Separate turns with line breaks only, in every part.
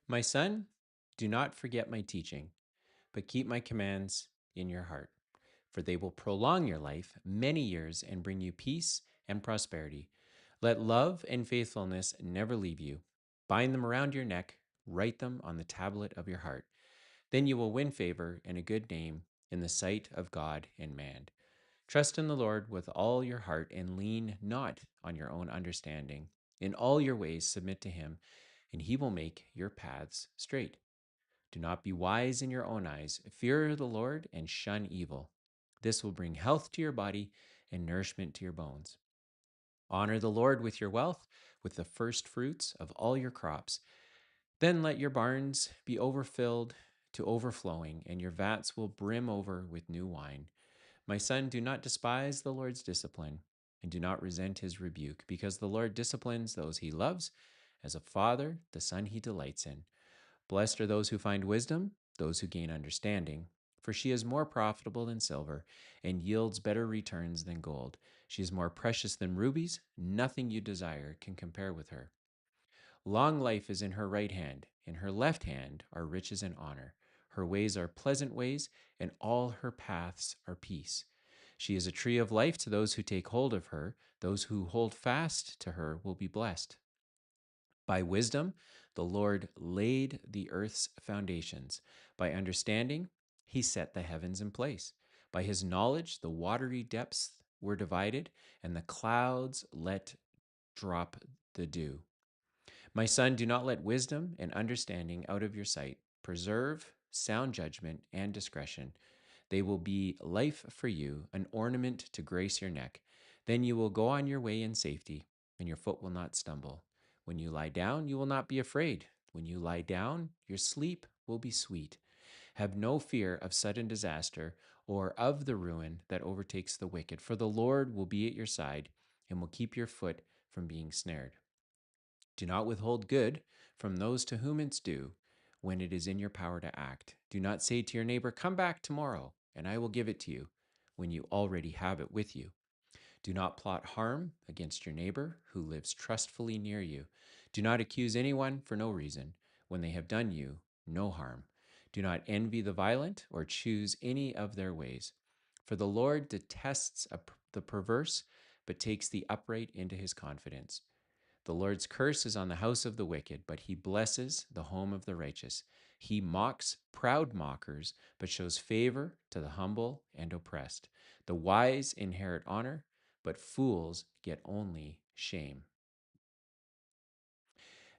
My son, do not forget my teaching, but keep my commands in your heart, for they will prolong your life many years and bring you peace and prosperity. Let love and faithfulness never leave you. Bind them around your neck, write them on the tablet of your heart. Then you will win favor and a good name in the sight of God and man. Trust in the Lord with all your heart and lean not on your own understanding. In all your ways submit to him, and he will make your paths straight. Do not be wise in your own eyes. Fear the Lord and shun evil. This will bring health to your body and nourishment to your bones. Honor the Lord with your wealth, with the first fruits of all your crops. Then let your barns be overfilled to overflowing, and your vats will brim over with new wine. My son, do not despise the Lord's discipline, and do not resent his rebuke, because the Lord disciplines those he loves. As a father, the son he delights in. Blessed are those who find wisdom, those who gain understanding, for she is more profitable than silver and yields better returns than gold. She is more precious than rubies. Nothing you desire can compare with her. Long life is in her right hand, in her left hand are riches and honor. Her ways are pleasant ways, and all her paths are peace. She is a tree of life to those who take hold of her. Those who hold fast to her will be blessed. By wisdom, the Lord laid the earth's foundations. By understanding, he set the heavens in place. By his knowledge, the watery depths were divided, and the clouds let drop the dew. My son, do not let wisdom and understanding out of your sight. Preserve sound judgment and discretion. They will be life for you, an ornament to grace your neck. Then you will go on your way in safety, and your foot will not stumble. When you lie down, you will not be afraid. When you lie down, your sleep will be sweet. Have no fear of sudden disaster or of the ruin that overtakes the wicked, for the Lord will be at your side and will keep your foot from being snared. Do not withhold good from those to whom it's due when it is in your power to act. Do not say to your neighbor, "Come back tomorrow, and I will give it to you," when you already have it with you. Do not plot harm against your neighbor who lives trustfully near you. Do not accuse anyone for no reason when they have done you no harm. Do not envy the violent or choose any of their ways. For the Lord detests the perverse, but takes the upright into his confidence. The Lord's curse is on the house of the wicked, but he blesses the home of the righteous. He mocks proud mockers, but shows favor to the humble and oppressed. The wise inherit honor, but fools get only shame.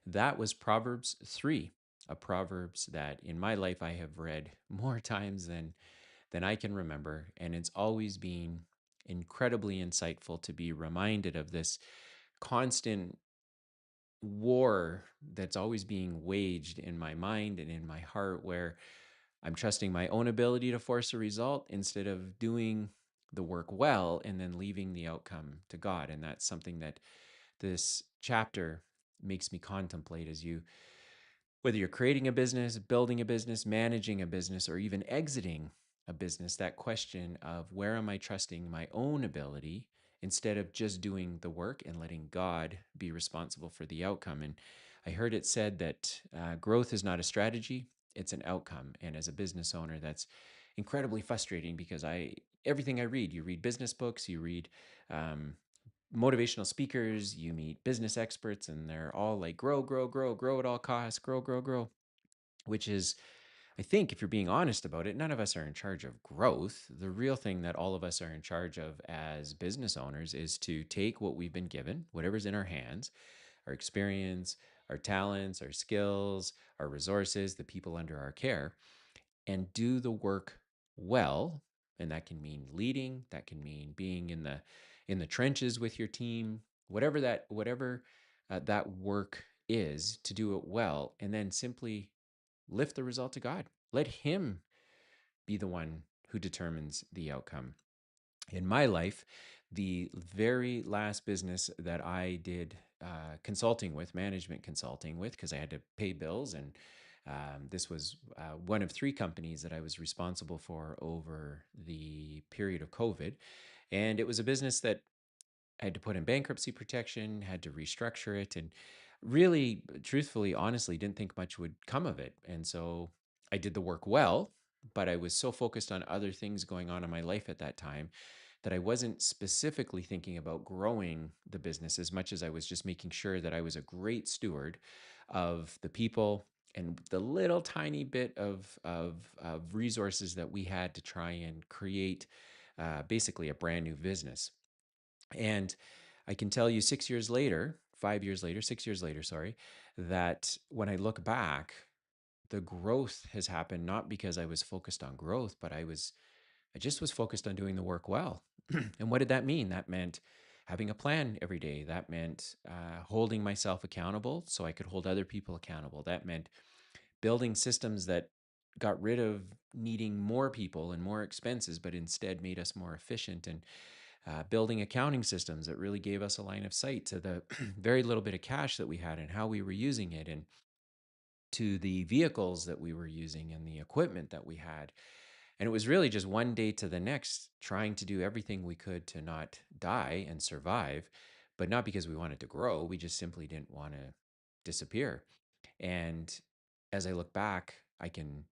That was Proverbs 3, a Proverbs that in my life I have read more times than I can remember. And it's always been incredibly insightful to be reminded of this constant war that's always being waged in my mind and in my heart, where I'm trusting my own ability to force a result instead of doing the work well and then leaving the outcome to God. And that's something that this chapter makes me contemplate as you, whether you're creating a business, building a business, managing a business, or even exiting a business, that question of where am I trusting my own ability instead of just doing the work and letting God be responsible for the outcome. And I heard it said that growth is not a strategy, it's an outcome. And as a business owner, that's incredibly frustrating because everything I read, you read business books, you read um, motivational speakers, you meet business experts, and they're all like, grow, grow, grow, grow at all costs, grow, grow, grow, which is, I think, if you're being honest about it, none of us are in charge of growth. The real thing that all of us are in charge of as business owners is to take what we've been given, whatever's in our hands, our experience, our talents, our skills, our resources, the people under our care, and do the work well. And that can mean leading, that can mean being in the trenches with your team, whatever that work is, to do it well, and then simply lift the result to God. Let him be the one who determines the outcome. In my life, the very last business that I did consulting with, management consulting with, because I had to pay bills, and this was one of three companies that I was responsible for over the period of COVID. And it was a business that I had to put in bankruptcy protection, had to restructure it. And really, truthfully, honestly, didn't think much would come of it. And so I did the work well, but I was so focused on other things going on in my life at that time that I wasn't specifically thinking about growing the business as much as I was just making sure that I was a great steward of the people and the little tiny bit of resources that we had to try and create basically a brand new business. And I can tell you 6 years later, 5 years later, 6 years later, sorry, that when I look back, the growth has happened not because I was focused on growth, but I just was focused on doing the work well. And what did that mean? That meant having a plan every day. That meant holding myself accountable so I could hold other people accountable. That meant building systems that got rid of needing more people and more expenses, but instead made us more efficient, and building accounting systems that really gave us a line of sight to the very little bit of cash that we had and how we were using it, and to the vehicles that we were using and the equipment that we had. And it was really just one day to the next, trying to do everything we could to not die and survive, but not because we wanted to grow. We just simply didn't want to disappear. And as I look back, I can,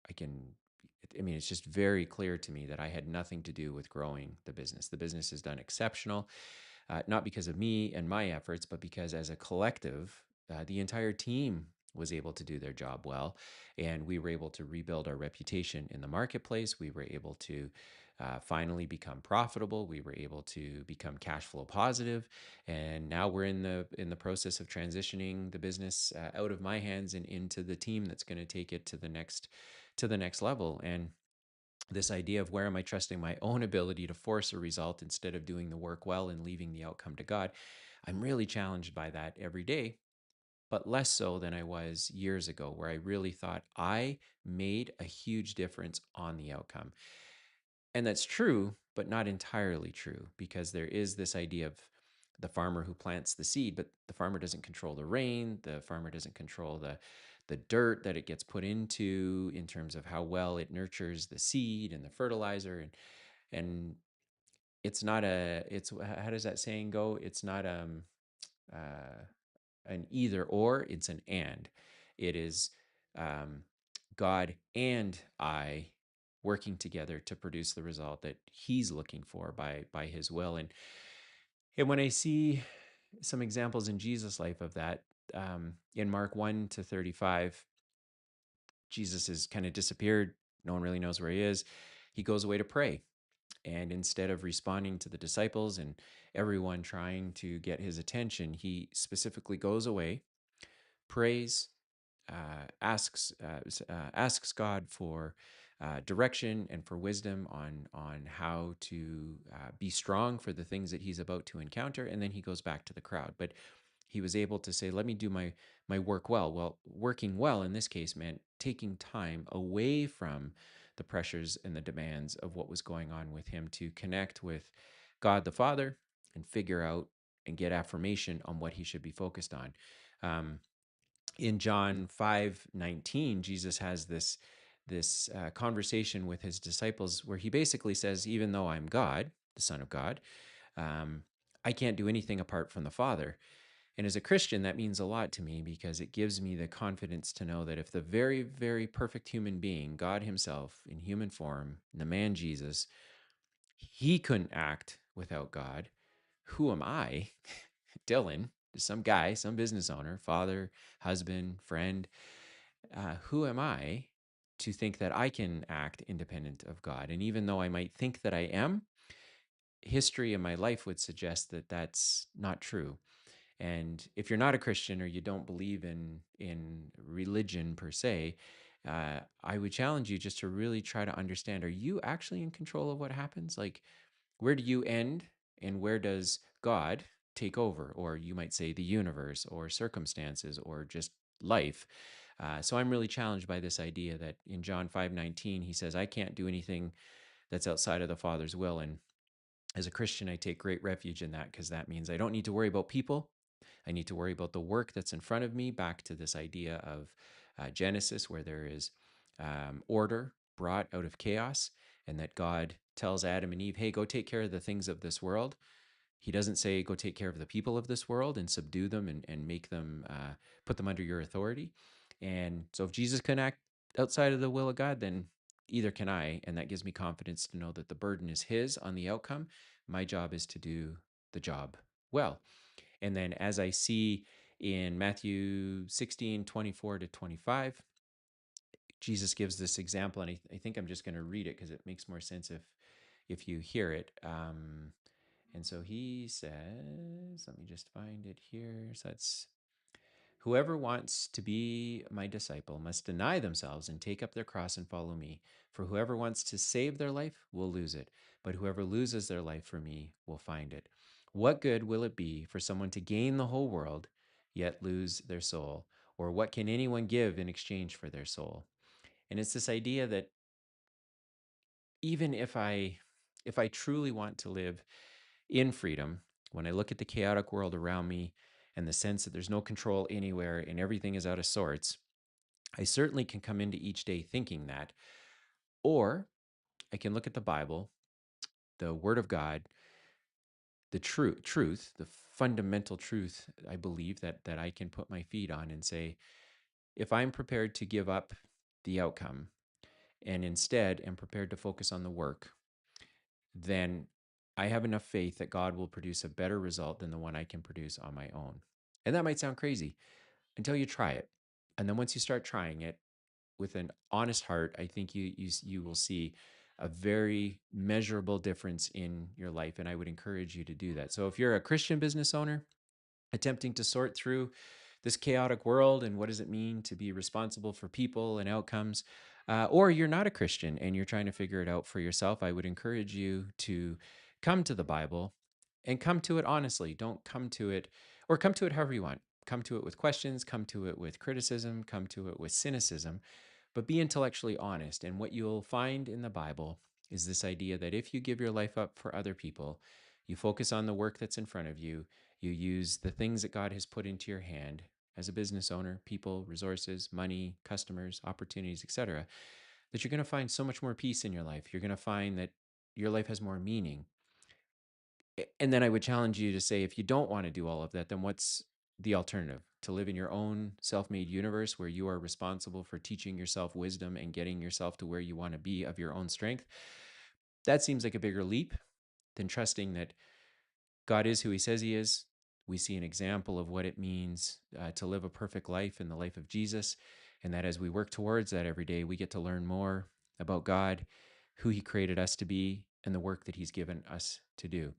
I mean, it's just very clear to me that I had nothing to do with growing the business. The business has done exceptional, not because of me and my efforts, but because as a collective, the entire team was able to do their job well. And we were able to rebuild our reputation in the marketplace. We were able to finally become profitable. We were able to become cash flow positive, and now we're in the process of transitioning the business out of my hands and into the team that's going to take it to the next level. And this idea of where am I trusting my own ability to force a result instead of doing the work well and leaving the outcome to God, I'm really challenged by that every day, but less so than I was years ago, where I really thought I made a huge difference on the outcome. And that's true, but not entirely true, because there is this idea of the farmer who plants the seed, but the farmer doesn't control the rain. The farmer doesn't control the dirt that it gets put into in terms of how well it nurtures the seed and the fertilizer. And it's not a it's how does that saying go? It's not uh, an either or, it's an and. It is um, God and I working together to produce the result that He's looking for by His will. And when I see some examples in Jesus' life of that, in Mark 1 to 35, Jesus has kind of disappeared. No one really knows where He is. He goes away to pray. And instead of responding to the disciples and everyone trying to get His attention, He specifically goes away, prays, asks God for direction and for wisdom on how to be strong for the things that he's about to encounter, and then he goes back to the crowd. But he was able to say, "Let me do my work well." Well, working well in this case meant taking time away from the pressures and the demands of what was going on with him to connect with God the Father and figure out and get affirmation on what he should be focused on. Um, in John 5:19, Jesus has this conversation with his disciples where he basically says, even though I'm God, the Son of God, um, I can't do anything apart from the Father. And as a Christian, that means a lot to me because it gives me the confidence to know that if the very, very perfect human being, God Himself in human form, the man Jesus, He couldn't act without God, who am I, Dylan, some guy, some business owner, father, husband, friend, who am I to think that I can act independent of God? And even though I might think that I am, history in my life would suggest that that's not true. And if you're not a Christian or you don't believe in religion per se, I would challenge you just to really try to understand: are you actually in control of what happens? Like, where do you end and where does God take over? Or you might say the universe or circumstances or just life. So I'm really challenged by this idea that in John 5:19, he says, I can't do anything that's outside of the Father's will. And as a Christian, I take great refuge in that, because that means I don't need to worry about people. I need to worry about the work that's in front of me, back to this idea of Genesis, where there is order brought out of chaos, and that God tells Adam and Eve, hey, go take care of the things of this world. He doesn't say, go take care of the people of this world and subdue them and make them, put them under your authority. And so if Jesus can act outside of the will of God, then either can I. And that gives me confidence to know that the burden is his on the outcome. My job is to do the job well. And then as I see in Matthew 16:24-25, Jesus gives this example, and I think I'm just going to read it because it makes more sense if you hear it. And so he says, let me just find it here. So that's whoever wants to be my disciple must deny themselves and take up their cross and follow me. For whoever wants to save their life will lose it, but whoever loses their life for me will find it. What good will it be for someone to gain the whole world, yet lose their soul? Or what can anyone give in exchange for their soul? And it's this idea that even if I truly want to live in freedom, when I look at the chaotic world around me and the sense that there's no control anywhere and everything is out of sorts, I certainly can come into each day thinking that. Or I can look at the Bible, the Word of God, the truth, the fundamental truth I believe that I can put my feet on and say, if I'm prepared to give up the outcome and instead am prepared to focus on the work, then I have enough faith that God will produce a better result than the one I can produce on my own. And that might sound crazy until you try it. And then once you start trying it with an honest heart, I think you will see a very measurable difference in your life. And I would encourage you to do that. So if you're a Christian business owner, attempting to sort through this chaotic world and what does it mean to be responsible for people and outcomes. Or you're not a Christian and you're trying to figure it out for yourself, I would encourage you to come to the Bible and come to it honestly. Don't come to it, or come to it however you want. Come to it with questions, come to it with criticism, come to it with cynicism, but be intellectually honest. And what you'll find in the Bible is this idea that if you give your life up for other people, you focus on the work that's in front of you, you use the things that God has put into your hand as a business owner, people, resources, money, customers, opportunities, etc., that you're going to find so much more peace in your life. You're going to find that your life has more meaning. And then I would challenge you to say, if you don't want to do all of that, then what's the alternative? To live in your own self made universe where you are responsible for teaching yourself wisdom and getting yourself to where you want to be of your own strength. That seems like a bigger leap than trusting that God is who he says he is. We see an example of what it means to live a perfect life in the life of Jesus. And that as we work towards that every day, we get to learn more about God, who he created us to be, and the work that he's given us to do.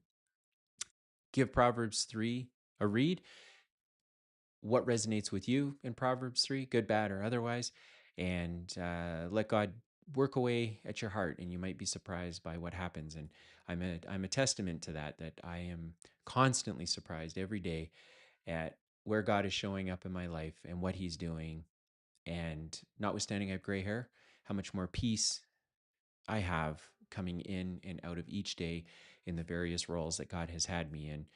Give Proverbs 3 a read. What resonates with you in Proverbs 3, good, bad, or otherwise, and let God work away at your heart, and you might be surprised by what happens. And I'm a testament to that. That I am constantly surprised every day at where God is showing up in my life and what He's doing. And notwithstanding I have gray hair, how much more peace I have coming in and out of each day in the various roles that God has had me in.